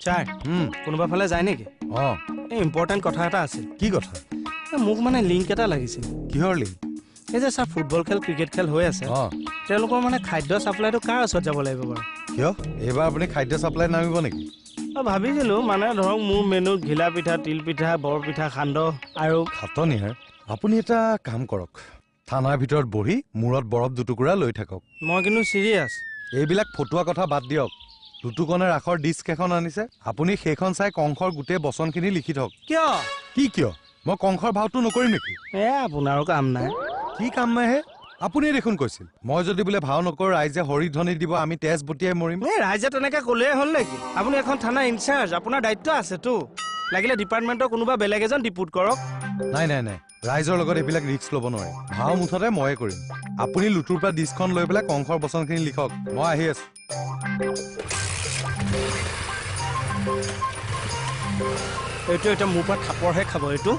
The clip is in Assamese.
ছাৰ কোনোবা ফালে যায় নেকি? এই ইম্পৰ্টেণ্ট কথা এটা আছিল। কি কথা? মোক মানে লিংক এটা লাগিছিল। কিহৰ লিংক? এই যে ছাৰ ফুটবল খেল ক্ৰিকেট খেল হৈ আছে, তেওঁলোকৰ মানে খাদ্য ছাপ্লাইটো কাৰ ওচৰত যাব লাগিব বাৰু? কিয় এইবাৰ আপুনি খাদ্য ছাপ্লাই নামিব নেকি? ভাবিছিলোঁ মানে ধৰক মোৰ মেনুত ঘিলা পিঠা, তিল পিঠা, বৰ পিঠা, সান্দহ আৰু খাটনি হে। আপুনি এটা কাম কৰক, থানাৰ ভিতৰত বহি মূৰত বৰফ দুটুকুৰা লৈ থাকক। মই কিন্তু চিৰিয়াছ। এইবিলাক ফটুৱা কথা বাদ দিয়ক। দুটুকনে ৰাসৰ ডিস্ক এখন আনিছে, আপুনি সেইখন চাই কংসৰ গোটেই বচনখিনি লিখি থওক। কিয়? কি কিয়? মই কংসৰ ভাওটো নকৰিম নেকি? আপোনাৰো কাম নাই। কি কাম নাই হে? আপুনি দেখোন কৈছিল মই যদি বোলে ভাও নকৰো ৰাইজে হৰিধ্বনি দিব, আমি তেজ বটিয়াই মৰিম। ৰাইজে তেনেকে ক'লেই হ'ল নেকি? আপুনি এখন থানা ইনচাৰ্জ, আপোনাৰ দায়িত্ব আছেতো। লাগিলে ডিপাৰ্টমেণ্টৰ কোনোবা বেলেগ এজন ডিপুট কৰক। নাই নাই নাই, ৰাইজৰ লগত এইবিলাক ৰিস্ক ল'ব নোৱাৰি। ভাও মুঠতে ময়ে কৰিম। আপুনি লুতুৰ পৰা ডিস্কখন লৈ পেলাই কংসৰ বচনখিনি লিখক, মই আহি আছো। এইটো এতিয়া মোৰ পৰা থাপৰহে খাব এইটো।